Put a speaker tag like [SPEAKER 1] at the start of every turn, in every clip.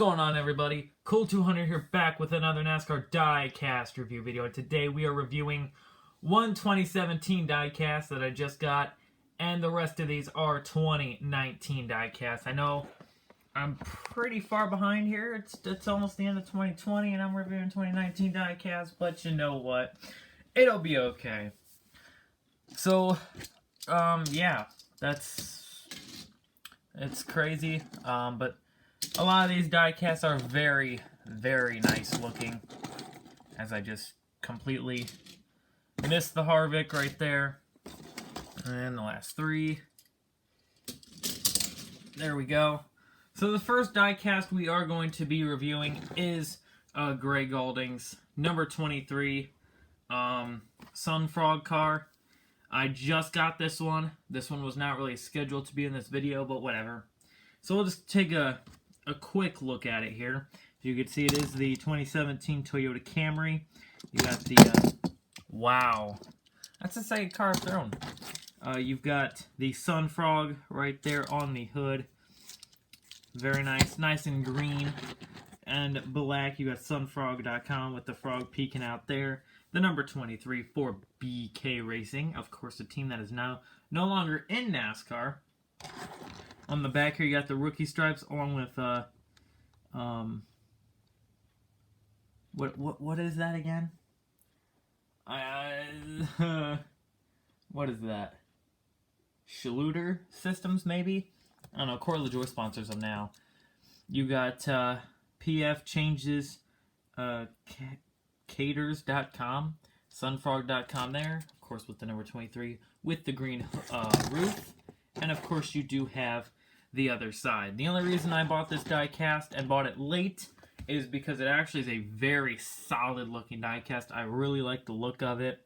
[SPEAKER 1] going on, everybody? Cool200 here, back with another NASCAR diecast review video. And today we are reviewing one 2017 diecast that I just got, and the rest of these are 2019 diecasts. I know I'm pretty far behind here. It's almost the end of 2020, and I'm reviewing 2019 diecasts, but you know what? It'll be okay. So, yeah, it's crazy, but a lot of these diecasts are very, very nice looking, as I just completely missed the Harvick right there, and the last three. There we go. So the first diecast we are going to be reviewing is Gray Goldings, number 23, Sun Frog car. I just got this one. This one was not really scheduled to be in this video, but whatever. So we'll just take a quick look at it here. As you can see, it is the 2017 Toyota Camry. You got the, wow. That's the second car I've thrown. You've got the Sun Frog right there on the hood. Very nice. Nice and green and black. You got sunfrog.com with the frog peeking out there. The number 23 for BK Racing. Of course, a team that is now no longer in NASCAR. On the back here, you got the rookie stripes along with, what is that again? What is that? Schluter Systems, maybe? I don't know. Core LaJoy sponsors them now. You got PF Changes, Caters.com, Sunfrog.com there, of course with the number 23, with the green roof, and of course you do have the other side. The only reason I bought this diecast and bought it late is because it actually is a very solid looking diecast. I really like the look of it.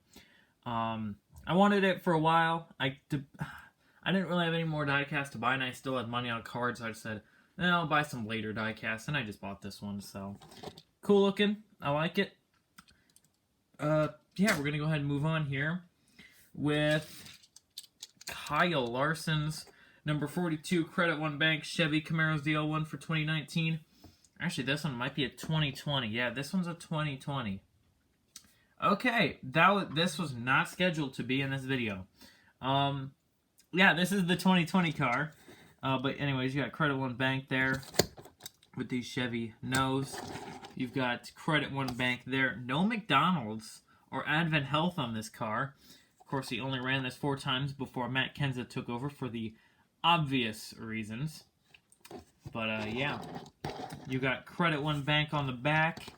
[SPEAKER 1] I wanted it for a while. I didn't really have any more diecasts to buy, and I still had money on cards, so I said, eh, I'll buy some later diecasts, and I just bought this one, so cool looking. I like it. Yeah, we're going to go ahead and move on here with Kyle Larson's number 42 Credit One Bank Chevy Camaro's DL1 for 2019. Actually, this one might be a 2020. Yeah, this one's a 2020. Okay, this was not scheduled to be in this video. Yeah, this is the 2020 car. But anyways, you got Credit One Bank there with the Chevy nose. You've got Credit One Bank there. No McDonald's or Advent Health on this car. Of course, he only ran this 4 times before Matt Kenseth took over for the obvious reasons. But, yeah. You got Credit One Bank on the back.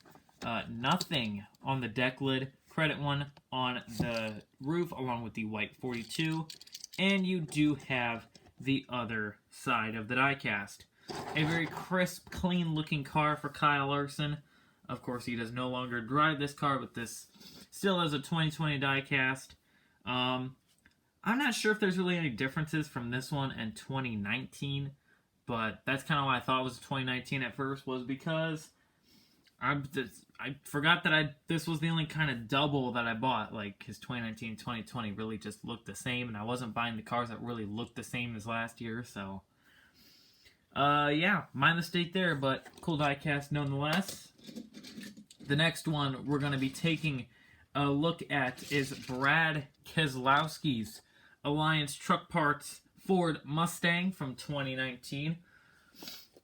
[SPEAKER 1] Nothing on the deck lid. Credit One on the roof, along with the white 42. And you do have the other side of the diecast. A very crisp, clean-looking car for Kyle Larson. Of course, he does no longer drive this car, but this still is a 2020 diecast. I'm not sure if there's really any differences from this one and 2019, but that's kind of why I thought it was 2019 at first, was because I forgot that this was the only kind of double that I bought. Like, his 2019 and 2020 really just looked the same, and I wasn't buying the cars that really looked the same as last year, so yeah, my mistake there, but cool diecast nonetheless. The next one we're going to be taking a look at is Brad Keselowski's Alliance Truck Parts Ford Mustang from 2019.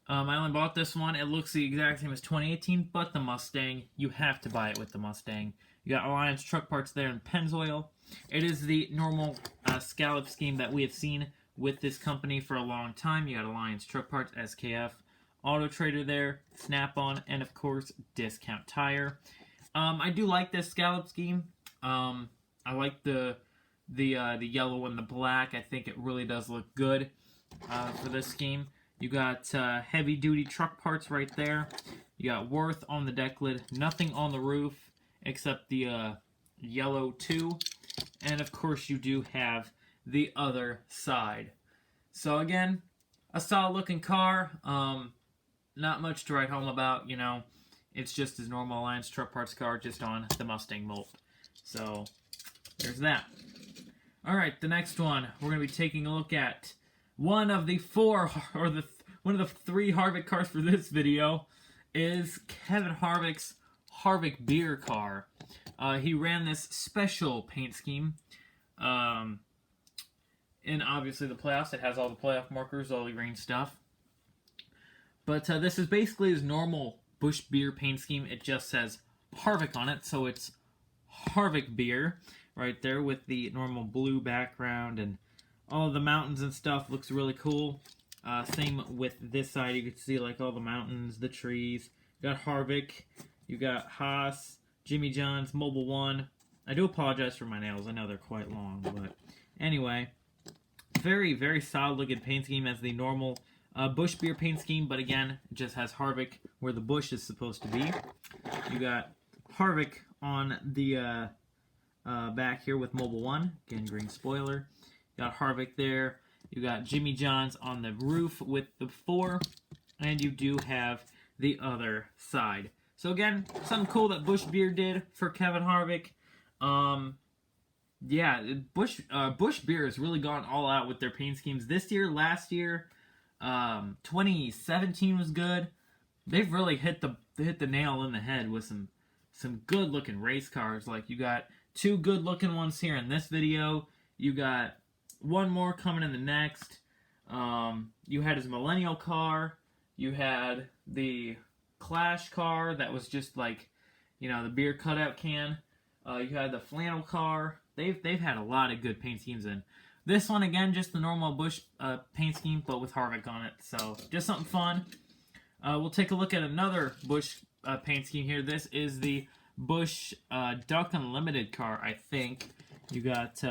[SPEAKER 1] I only bought this one. It looks the exact same as 2018, but the Mustang, you have to buy it with the Mustang. You got Alliance Truck Parts there in Pennzoil. It is the normal scallop scheme that we have seen with this company for a long time. You got Alliance Truck Parts, SKF, Auto Trader there, Snap-on, and of course, Discount Tire. I do like this scallop scheme. I like the yellow and the black. I think it really does look good for this scheme. You got heavy-duty truck parts right there. You got Worth on the deck lid. Nothing on the roof except the yellow 2. And of course, you do have the other side. So again, a solid-looking car. Not much to write home about, you know. It's just his normal Alliance Truck Parts car, just on the Mustang mold. So, there's that. Alright, the next one we're going to be taking a look at one of the 3 Harvick cars for this video. is Kevin Harvick's Harvick beer car. He ran this special paint scheme. In obviously the playoffs, it has all the playoff markers, all the green stuff. But this is basically his normal Busch beer paint scheme. It just says Harvick on it, so it's Harvick beer right there with the normal blue background, and all of the mountains and stuff looks really cool. Same with this side, you can see like all the mountains, the trees. You got Harvick, you got Haas, Jimmy John's, Mobile One. I do apologize for my nails, I know they're quite long, but anyway. Very, very solid looking paint scheme as the normal Busch beer paint scheme, but again, it just has Harvick where the Busch is supposed to be. You got Harvick on the back here with Mobile One, again, green spoiler. You got Harvick there. You got Jimmy John's on the roof with the 4, and you do have the other side. So again, something cool that Busch beer did for Kevin Harvick. Yeah, Busch beer has really gone all out with their paint schemes this year. Last year, 2017 was good. They've really hit the nail in the head with some good looking race cars. Like you got 2 good looking ones here in this video. You got 1 more coming in the next. You had his Millennial car. You had the Clash car that was just like, you know, the beer cutout can. You had the flannel car. They've had a lot of good paint schemes in. This one, again, just the normal Busch paint scheme, but with Harvick on it. So, just something fun. We'll take a look at another Busch paint scheme here. This is the Busch Duck Unlimited car, I think. You got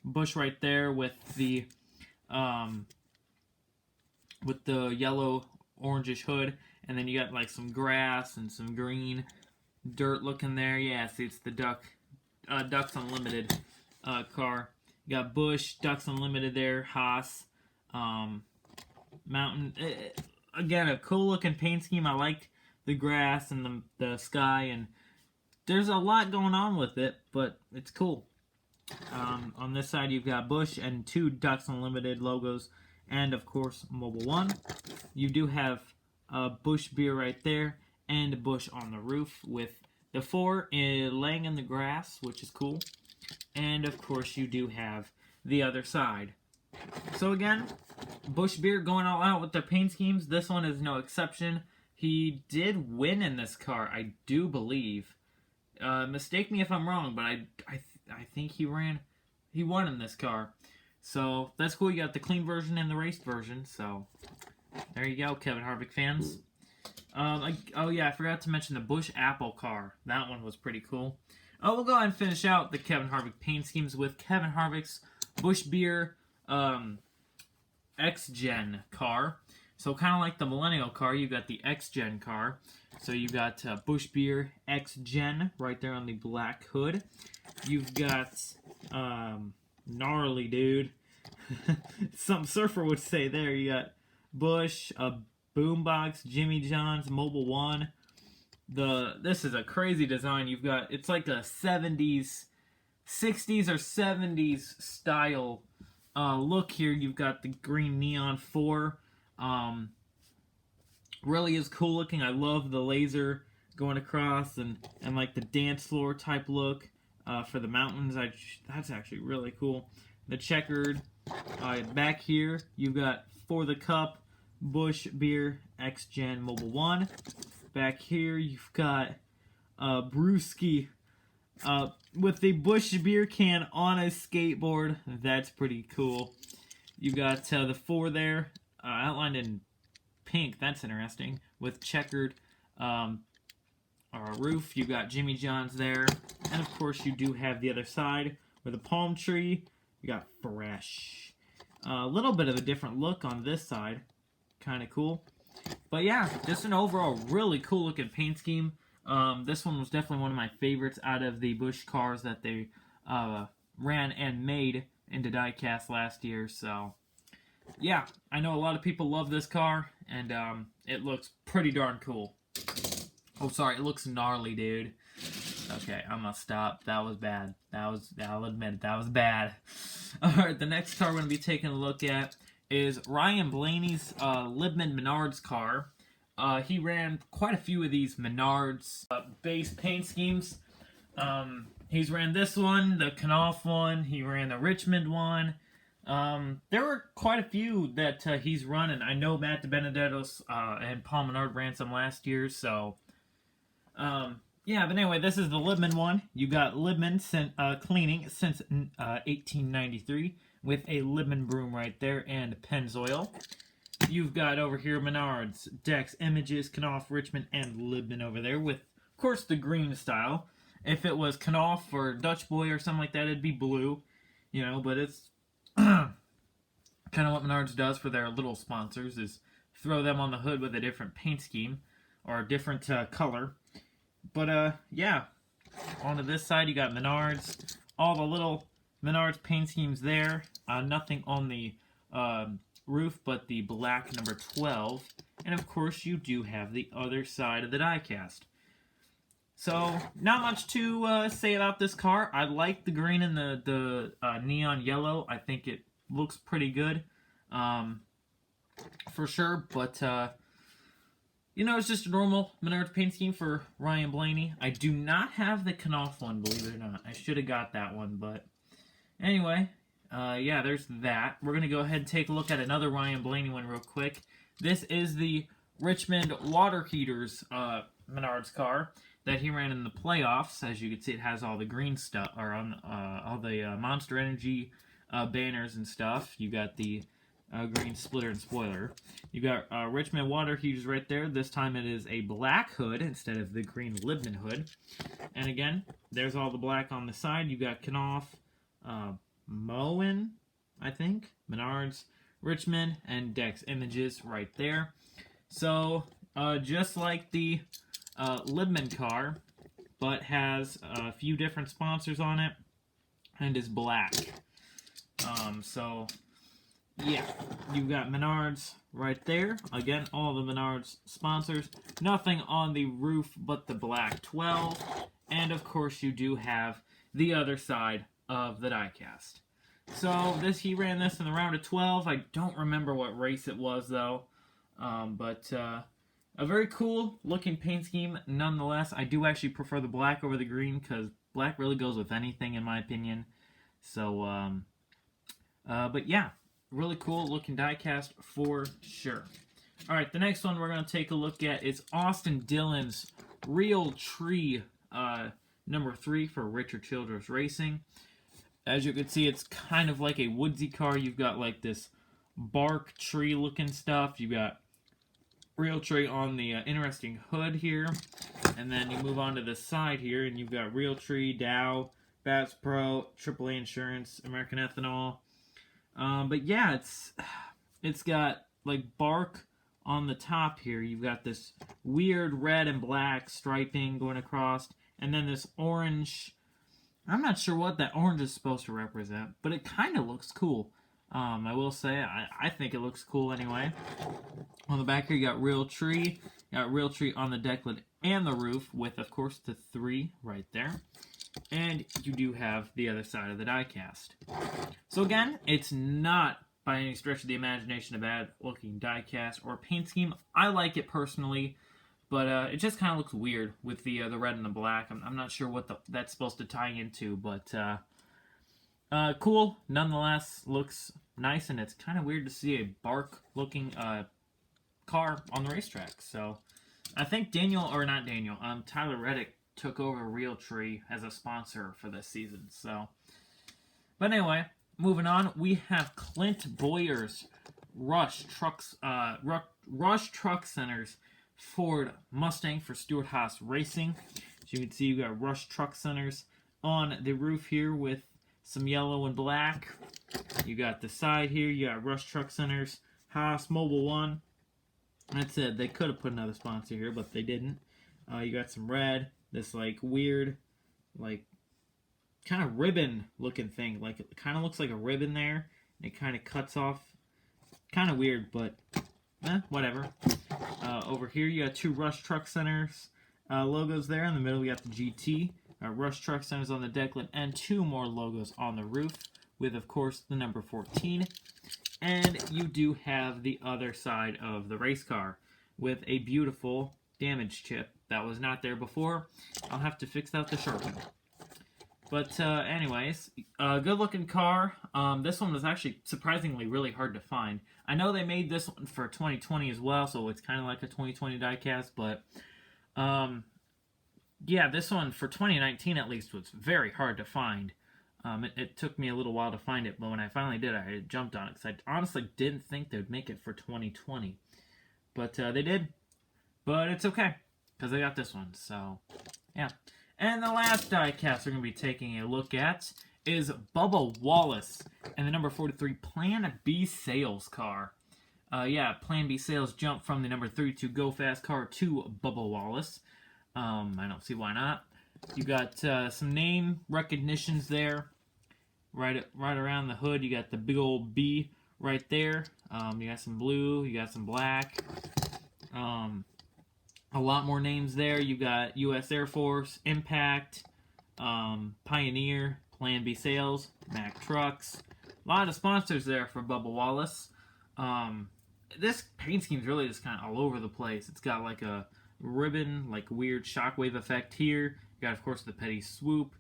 [SPEAKER 1] Busch right there with the yellow, orangish hood. And then you got, like, some grass and some green dirt looking there. Yeah, see, it's the Ducks Unlimited car. You got Busch, Ducks Unlimited there, Haas, Mountain. Again, a cool looking paint scheme. I like the grass and the sky, and there's a lot going on with it, but it's cool. On this side, you've got Busch and 2 Ducks Unlimited logos, and of course, Mobile One. You do have Busch beer right there, and Busch on the roof with the 4 laying in the grass, which is cool. And, of course, you do have the other side. So, again, Busch beer going all out with their paint schemes. This one is no exception. He did win in this car, I do believe. Mistake me if I'm wrong, but I think he won in this car. So, that's cool. You got the clean version and the raced version. So, there you go, Kevin Harvick fans. Oh yeah, I forgot to mention the Busch Apple car. That one was pretty cool. We'll go ahead and finish out the Kevin Harvick paint schemes with Kevin Harvick's Busch beer xgen car. So kind of like the Millennial car, you got the xgen car. So you got Busch beer xgen right there on the black hood. You've got gnarly dude. Some surfer would say there. You got Busch, Boombox, Jimmy John's, Mobile One. This is a crazy design. You've got, it's like a 60s or 70s style look here. You've got the green neon 4. Really is cool looking. I love the laser going across and like the dance floor type look for the mountains. That's actually really cool. The checkered back here, you've got For the Cup, Busch beer xgen Mobile One. Back here you've got Brewski with the Busch beer can on a skateboard. That's pretty cool. You got the 4 there outlined in pink. That's interesting. With checkered roof. You got Jimmy John's there, and of course you do have the other side with a palm tree. You got Fresh. A little bit of a different look on this side. Kind of cool. But yeah, just an overall really cool looking paint scheme. This one was definitely one of my favorites out of the Busch cars that they ran and made into diecast last year. So yeah, I know a lot of people love this car, and it looks pretty darn cool. Oh, sorry, it looks gnarly, dude. Okay, I'm gonna stop. That was bad. I'll admit it, that was bad. Alright, the next car we're gonna be taking a look at is Ryan Blaney's Libman Menards car. he ran quite a few of these Menards base paint schemes. He's ran this one, the Knopf one, he ran the Richmond one. There were quite a few that he's run, and I know Matt DiBenedetto's and Paul Menard ran some last year, so... yeah, but anyway, this is the Libman one. You got Libman cleaning since 1893 with a Libman broom right there and Pennzoil. You've got over here Menards, Dex, Images, Knopf, Richmond, and Libman over there with, of course, the green style. If it was Knopf or Dutch Boy or something like that, it'd be blue, you know, but it's kind of what Menards does for their little sponsors is throw them on the hood with a different paint scheme or a different color. But, yeah, onto this side, you got Menards, all the little Menards paint schemes there, nothing on the roof but the black number 12, and of course you do have the other side of the diecast. So, not much to say about this car. I like the green and the neon yellow. I think it looks pretty good, for sure, but, you know, it's just a normal Menards paint scheme for Ryan Blaney. I do not have the Knopf one, believe it or not. I should have got that one, but anyway, yeah, there's that. We're going to go ahead and take a look at another Ryan Blaney one real quick. This is the Richmond Water Heaters Menards car that he ran in the playoffs. As you can see, it has all the green stuff, or on all the Monster Energy banners and stuff. You got the green splitter and spoiler. You got Richmond Water Heaters right there. This time it is a black hood instead of the green Libman hood. And again, there's all the black on the side. You got Knopf, Moen, I think, Menards, Richmond, and Dex Images right there. So, just like the Libman car, but has a few different sponsors on it, and is black. So, yeah, you've got Menards right there. Again, all the Menards sponsors. Nothing on the roof but the black 12. And, of course, you do have the other side of the diecast. So, he ran this in the round of 12. I don't remember what race it was, though. But a very cool looking paint scheme nonetheless. I do actually prefer the black over the green because black really goes with anything in my opinion. So, but yeah, really cool looking diecast for sure. Alright, the next one we're going to take a look at is Austin Dillon's Real Tree number 3 for Richard Childress Racing. As you can see, it's kind of like a woodsy car. You've got like this bark tree looking stuff. You've got Real Tree on the interesting hood here. And then you move on to the side here, and you've got Real Tree, Dow, Bass Pro, AAA Insurance, American Ethanol. But yeah, it's got like bark on the top here. You've got this weird red and black striping going across, and then this orange. I'm not sure what that orange is supposed to represent, but it kind of looks cool. I will say, I think it looks cool anyway. On the back here, you got Real Tree. You got Real Tree on the deck lid and the roof with, of course, the 3 right there. And you do have the other side of the diecast. So again, it's not by any stretch of the imagination a bad-looking diecast or paint scheme. I like it personally, but it just kind of looks weird with the red and the black. I'm not sure what that's supposed to tie into, but cool nonetheless. Looks nice, and it's kind of weird to see a bark-looking car on the racetrack. So I think Tyler Reddick took over Real Tree as a sponsor for this season. So, but anyway, moving on, we have Clint Boyer's Rush Truck Center's Ford Mustang for Stewart Haas Racing. As you can see, you got Rush Truck Centers on the roof here with some yellow and black. You got the side here, you got Rush Truck Centers, Haas Mobile One. That's it. They could have put another sponsor here, but they didn't. You got some red, this like weird, like kind of ribbon looking thing. Like it kind of looks like a ribbon there. It kind of cuts off. Kind of weird, but whatever. Over here, you got 2 Rush Truck Centers logos there. In the middle, we got the GT. Rush Truck Centers on the deck lid and 2 more logos on the roof with, of course, the number 14. And you do have the other side of the race car. with a beautiful damage chip that was not there before. I'll have to fix out the sharpener. But anyways, good looking car. This one was actually surprisingly really hard to find. I know they made this one for 2020 as well, so it's kind of like a 2020 diecast, but yeah, this one for 2019 at least was very hard to find. It took me a little while to find it, but when I finally did, I jumped on it because I honestly didn't think they would make it for 2020. But they did. But it's okay, because I got this one, so yeah. And the last diecast we're going to be taking a look at is Bubba Wallace and the number 43 Plan B Sales car. Yeah, Plan B Sales jumped from the number 32 Go Fast car to Bubba Wallace. I don't see why not. You got some name recognitions there. Right around the hood, you got the big old B right there. You got some blue, you got some black. A lot more names there. You got U.S. Air Force, Impact, Pioneer, Plan B Sales, Mack Trucks. A lot of sponsors there for Bubba Wallace. This paint scheme's really just kind of all over the place. It's got like a ribbon, like weird shockwave effect here. You got, of course, the petty swoop.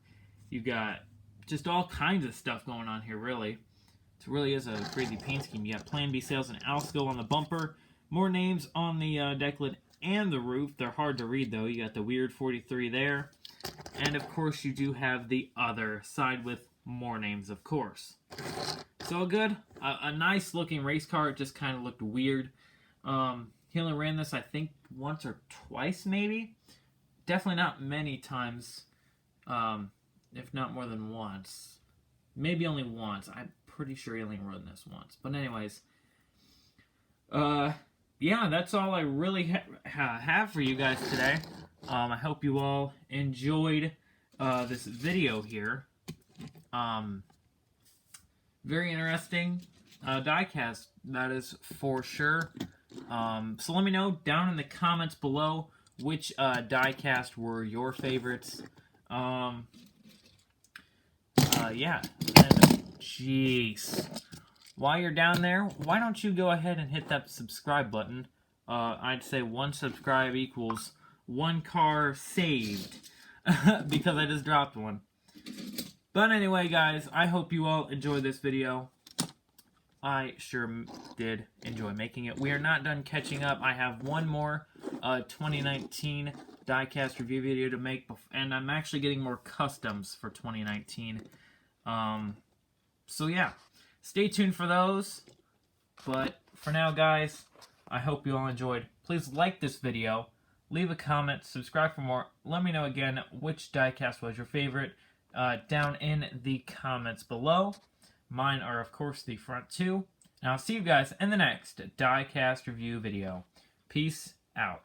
[SPEAKER 1] You got just all kinds of stuff going on here, really. It really is a crazy paint scheme. You got Plan B Sales and Alsco on the bumper. More names on the deck lid and the roof. They're hard to read, though. You got the weird 43 there. And, of course, you do have the other side with more names, of course. So good. A nice-looking race car. It just kind of looked weird. He only ran this, I think, once or twice, maybe. Definitely not many times, if not more than once. Maybe only once. I'm pretty sure he only run this once. But anyways, yeah, that's all I really have for you guys today. I hope you all enjoyed this video here. Very interesting diecast, that is for sure. So let me know down in the comments below which diecast were your favorites. Yeah, and jeez. While you're down there, why don't you go ahead and hit that subscribe button? I'd say 1 subscribe equals 1 car saved, because I just dropped one. But anyway, guys, I hope you all enjoyed this video. I sure did enjoy making it. We are not done catching up. I have one more 2019 diecast review video to make, and I'm actually getting more customs for 2019. So yeah, stay tuned for those. But for now, guys, I hope you all enjoyed. Please like this video, leave a comment, subscribe for more. Let me know again which diecast was your favorite down in the comments below. Mine are, of course, the front two. And I'll see you guys in the next diecast review video. Peace out.